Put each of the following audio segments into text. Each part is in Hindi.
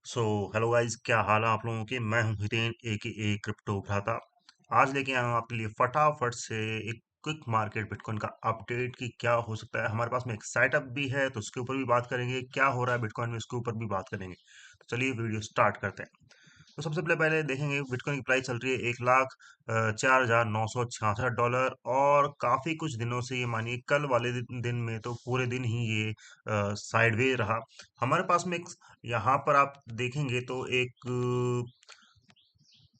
सो हेलो गाइस, क्या हाल है आप लोगों के। मैं हूं हितेन ए क्रिप्टो भ्राता। आज लेके आया हूं आपके लिए फटाफट से एक क्विक मार्केट बिटकॉइन का अपडेट कि क्या हो सकता है। हमारे पास में एक सेटअप भी है तो उसके ऊपर भी बात करेंगे, क्या हो रहा है बिटकॉइन में उसके ऊपर भी बात करेंगे। तो चलिए वीडियो स्टार्ट करते हैं। तो सबसे पहले देखेंगे बिटकॉइन की प्राइस चल रही है 1,04,966 डॉलर, और काफी कुछ दिनों से ये मानिए कल वाले दिन में तो पूरे दिन ही ये साइडवेज रहा। हमारे पास में एक यहाँ पर आप देखेंगे तो एक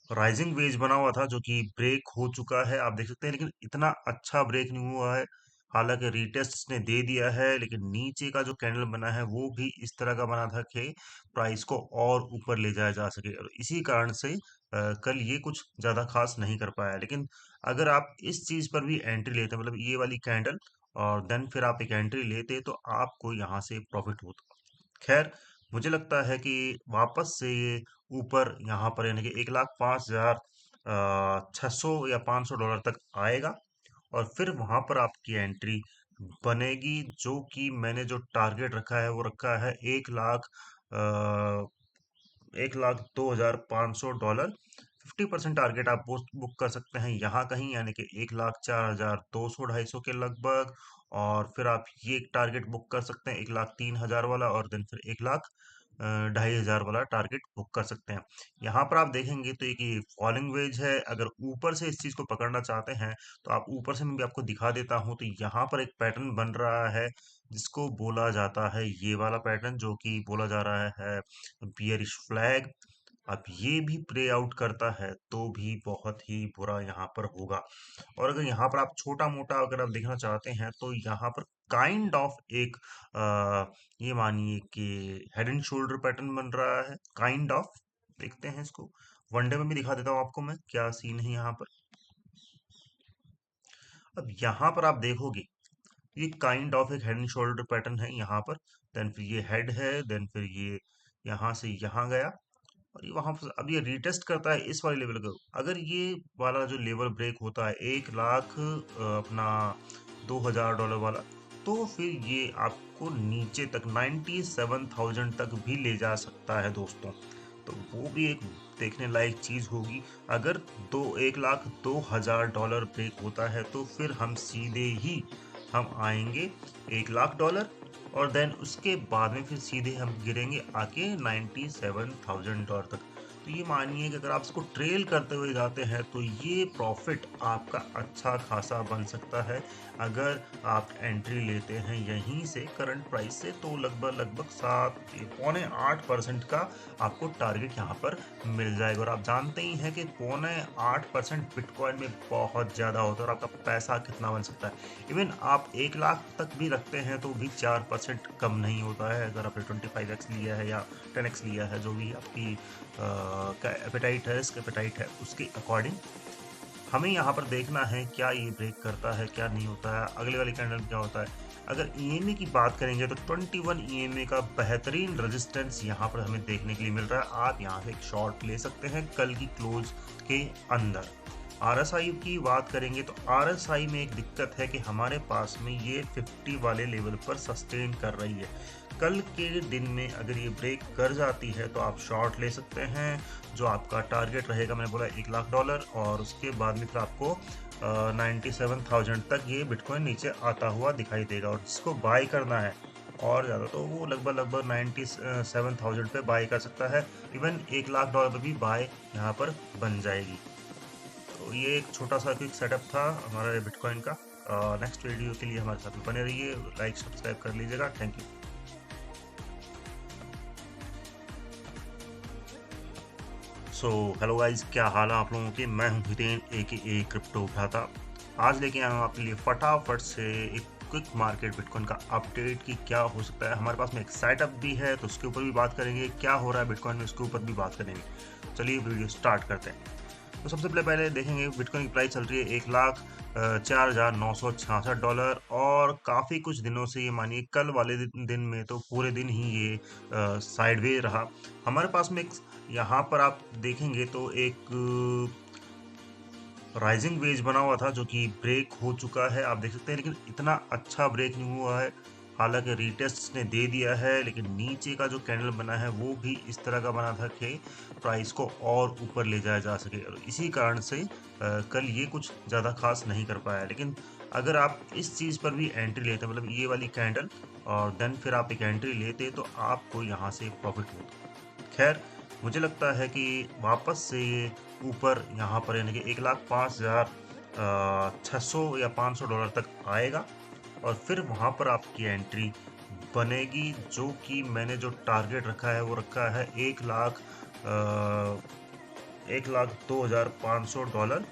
राइजिंग वेज बना हुआ था जो कि ब्रेक हो चुका है, आप देख सकते हैं, लेकिन इतना अच्छा ब्रेक नहीं हुआ है। हालांकि रीटेस्ट ने दे दिया है, लेकिन नीचे का जो कैंडल बना है वो भी इस तरह का बना था कि प्राइस को और ऊपर ले जाया जा सके, और इसी कारण से कल ये कुछ ज्यादा खास नहीं कर पाया। लेकिन अगर आप इस चीज पर भी एंट्री लेते, मतलब ये वाली कैंडल, और देन फिर आप एक एंट्री लेते तो आपको यहाँ से प्रॉफिट होता। खैर, मुझे लगता है कि वापस से ये ऊपर यहाँ पर यानी कि 1,05,600 या $500 तक आएगा, और फिर वहां पर आपकी एंट्री बनेगी। जो कि मैंने जो टारगेट रखा है वो रखा है 1,02,500 डॉलर। 50% टारगेट आप बुक कर सकते हैं यहाँ कहीं, यानी कि 1,04,200 250 के लगभग। और फिर आप ये टारगेट बुक कर सकते हैं 1,03,000 वाला, और देन फिर 1,02,500 वाला टारगेट बुक कर सकते हैं। यहाँ पर आप देखेंगे तो एक ये फॉलिंग वेज है। अगर ऊपर से इस चीज को पकड़ना चाहते हैं तो आप ऊपर से मैं भी आपको दिखा देता हूँ। तो यहाँ पर एक पैटर्न बन रहा है जिसको बोला जाता है, ये वाला पैटर्न जो कि बोला जा रहा है बियरिश फ्लैग। अब ये भी प्ले आउट करता है तो भी बहुत ही बुरा यहाँ पर होगा। और अगर यहाँ पर आप छोटा मोटा अगर आप देखना चाहते हैं तो यहाँ पर काइंड ऑफ एक ये मानिए कि हेड एंड शोल्डर पैटर्न बन रहा है, काइंड ऑफ। देखते हैं इसको, वनडे में भी दिखा देता हूँ आपको मैं क्या सीन है यहाँ पर। अब यहाँ पर आप देखोगे ये काइंड ऑफ एक हेड एंड शोल्डर पैटर्न है यहाँ पर। देन फिर ये हेड है, देन फिर ये यहाँ से यहाँ गया, और ये वहां पर अब ये रिटेस्ट करता है इस वाले लेवल को। अगर ये वाला जो लेवल ब्रेक होता है 1,00,000 अपना $2,000 वाला, तो फिर ये आपको नीचे तक 97,000 तक भी ले जा सकता है दोस्तों। तो वो भी एक देखने लायक चीज होगी। अगर 1,02,000 डॉलर ब्रेक होता है तो फिर हम सीधे ही हम आएंगे $1,00,000, और देन उसके बाद में फिर सीधे हम गिरेंगे आके 97,000 डॉलर तक। तो ये मानिए कि अगर आप इसको ट्रेल करते हुए जाते हैं तो ये प्रॉफिट आपका अच्छा खासा बन सकता है। अगर आप एंट्री लेते हैं यहीं से करंट प्राइस से तो लगभग लगभग 7 पौने 8% का आपको टारगेट यहाँ पर मिल जाएगा। और आप जानते ही हैं कि 0.8% बिटकॉइन में बहुत ज्यादा होता है, और आपका पैसा कितना बन सकता है। इवन आप 1,00,000 तक भी रखते हैं तो भी 4% कम नहीं होता है। अगर आपने 25x लिया है या 10x लिया है, जो भी आपकी एपेटाइट है, रिस्क एपेटाइट है, उसके अकॉर्डिंग हमें यहाँ पर देखना है क्या ये ब्रेक करता है क्या नहीं होता है, अगले वाले कैंडल में क्या होता है। अगर ईएमए की बात करेंगे तो 21 ईएमए का बेहतरीन रेजिस्टेंस यहाँ पर हमें देखने के लिए मिल रहा है। आप यहाँ से एक शॉर्ट ले सकते हैं कल की क्लोज के अंदर। आरएसआई की बात करेंगे तो आरएसआई में एक दिक्कत है कि हमारे पास में ये 50 वाले लेवल पर सस्टेन कर रही है। कल के दिन में अगर ये ब्रेक कर जाती है तो आप शॉर्ट ले सकते हैं। जो आपका टारगेट रहेगा, मैंने बोला $1,00,000, और उसके बाद में फिर आपको 97,000 तक ये बिटकॉइन नीचे आता हुआ दिखाई देगा। और जिसको बाय करना है और ज़्यादा तो वो लगभग लगभग 97,000 पे बाय कर सकता है। इवन $1,00,000 पे भी बाय यहाँ पर बन जाएगी। तो ये एक छोटा सा क्विक सेटअप था हमारा बिटकॉइन का। नेक्स्ट वीडियो के लिए हमारे साथ में बने रहिए, लाइक सब्सक्राइब कर लीजिएगा। Thank you. So hello guys, क्या हाल है आप लोगों के। मैं हूं हितेन ए क्रिप्टो भ्राता। आज लेके आया हूं आपके लिए फटाफट से एक क्विक मार्केट बिटकॉइन का अपडेट कि क्या हो सकता है। हमारे पास में एक सेटअप भी है तो उसके ऊपर भी बात करेंगे, क्या हो रहा है बिटकॉइन में उसके ऊपर भी बात करेंगे। चलिए वीडियो स्टार्ट करते हैं। तो सबसे पहले देखेंगे बिटकॉइन की प्राइस चल रही है 1,04,966 डॉलर, और काफी कुछ दिनों से ये मानिए कल वाले दिन में तो पूरे दिन ही ये साइडवेज रहा। हमारे पास में एक यहाँ पर आप देखेंगे तो एक राइजिंग वेज बना हुआ था जो कि ब्रेक हो चुका है, आप देख सकते हैं, लेकिन इतना अच्छा ब्रेक नहीं हुआ है। हालांकि रीटेस्ट ने दे दिया है, लेकिन नीचे का जो कैंडल बना है वो भी इस तरह का बना था कि प्राइस को और ऊपर ले जाया जा सके, और इसी कारण से कल ये कुछ ज़्यादा खास नहीं कर पाया। लेकिन अगर आप इस चीज़ पर भी एंट्री लेते, मतलब ये वाली कैंडल, और देन फिर आप एक एंट्री लेते, तो आपको यहाँ से प्रॉफिट होता। खैर, मुझे लगता है कि वापस से ये ऊपर यहाँ पर यानी कि 1,05,600 या $500 तक आएगा, और फिर वहाँ पर आपकी एंट्री बनेगी, जो कि मैंने जो टारगेट रखा है वो रखा है $1,02,500।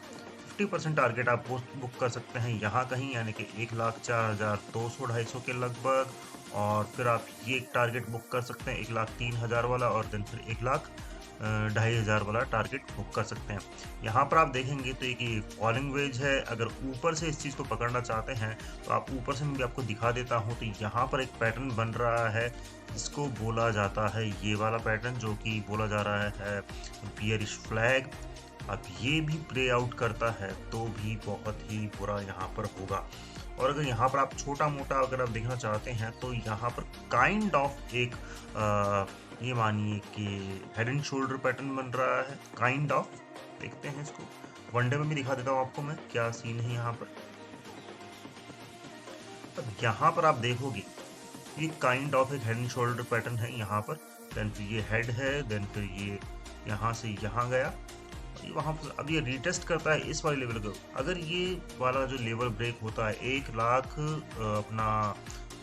50% टारगेट आप बुक कर सकते हैं यहाँ कहीं, यानी कि 1,04,200-250 के लगभग, और फिर आप ये टारगेट बुक कर सकते हैं 1,03,000 वाला, और देन फिर 1,02,500 वाला टारगेट बुक कर सकते हैं। यहाँ पर आप देखेंगे तो एक फॉलिंग वेज है। अगर ऊपर से इस चीज़ को पकड़ना चाहते हैं तो आप ऊपर से मैं भी आपको दिखा देता हूँ। तो यहाँ पर एक पैटर्न बन रहा है जिसको बोला जाता है, ये वाला पैटर्न जो कि बोला जा रहा है बियरिश फ्लैग। अब ये भी प्ले आउट करता है तो भी बहुत ही बुरा यहाँ पर होगा। और अगर यहाँ पर आप छोटा मोटा अगर आप देखना चाहते हैं तो यहाँ पर काइंड ऑफ एक ये मानिए कि हेड एंड शोल्डर पैटर्न बन रहा है, काइंड ऑफ। देखते हैं इसको, वनडे में भी दिखा देता हूँ आपको मैं क्या सीन है यहाँ पर। अब यहाँ पर आप देखोगे ये काइंड ऑफ एक हेड एंड शोल्डर पैटर्न है यहाँ पर, देन फिर ये हेड है, देन फिर ये यहाँ से यहाँ गया, वहाँ पर अब ये रीटेस्ट करता है इस वाले लेवल को। अगर ये वाला जो लेवल ब्रेक होता है 1,00,000 अपना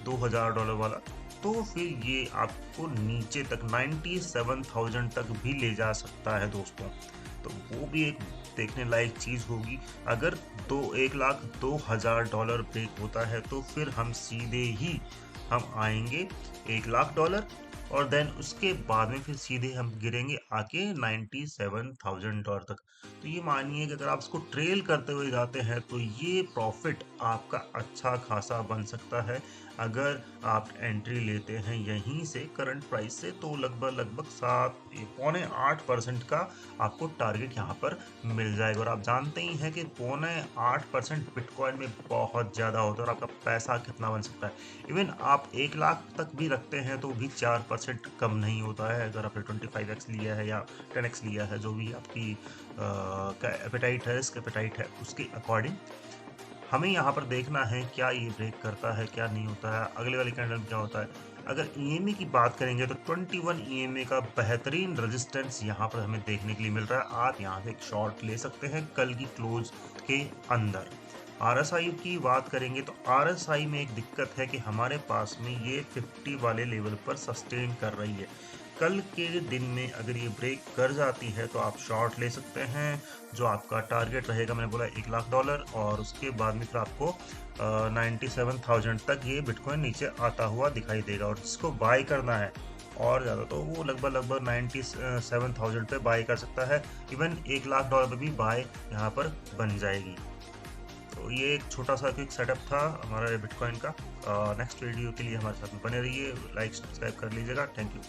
$2,000 वाला, तो फिर ये आपको नीचे तक 97,000 तक भी ले जा सकता है दोस्तों। तो वो भी एक देखने लायक चीज़ होगी। अगर $1,02,000 ब्रेक होता है तो फिर हम सीधे ही हम आएंगे $1,00,000, और देन उसके बाद में फिर सीधे हम गिरेंगे आके $97,000 तक। तो ये मानिए कि अगर आप इसको ट्रेल करते हुए जाते हैं तो ये प्रॉफिट आपका अच्छा खासा बन सकता है। अगर आप एंट्री लेते हैं यहीं से करंट प्राइस से, तो लगभग 7.8% का आपको टारगेट यहाँ पर मिल जाएगा। और आप जानते ही हैं कि 7.8% बिटकॉइन में बहुत ज़्यादा होता है, और आपका पैसा कितना बन सकता है। इवन आप 1,00,000 तक भी रखते हैं तो भी 4% कम नहीं होता है। अगर आपने 25x लिया है या 10x लिया है, जो भी आपकी एपेटाइट है, रिस्क एपेटाइट है, उसके अकॉर्डिंग हमें यहाँ पर देखना है क्या ये ब्रेक करता है, क्या नहीं होता है, अगले वाले कैंडल में क्या होता है। अगर ईएमए की बात करेंगे तो 21 ईएमए का बेहतरीन रेजिस्टेंस यहाँ पर हमें देखने के लिए मिल रहा है। आप यहाँ से एक शॉर्ट ले सकते हैं कल की क्लोज के अंदर। आरएसआई की बात करेंगे तो आरएसआई में एक दिक्कत है कि हमारे पास में ये 50 वाले लेवल पर सस्टेन कर रही है। कल के दिन में अगर ये ब्रेक कर जाती है तो आप शॉर्ट ले सकते हैं। जो आपका टारगेट रहेगा, मैंने बोला $1,00,000, और उसके बाद में फिर आपको 97,000 तक ये बिटकॉइन नीचे आता हुआ दिखाई देगा। और जिसको बाय करना है और ज़्यादा, तो वो लगभग 97,000 पे बाय कर सकता है। इवन $1,00,000 पे भी बाय यहाँ पर बन जाएगी। तो ये एक छोटा सा क्विक सेटअप था हमारा बिटकॉइन का। नेक्स्ट वीडियो के लिए हमारे साथ में बने रहिए, लाइक सब्सक्राइब कर लीजिएगा। Thank you.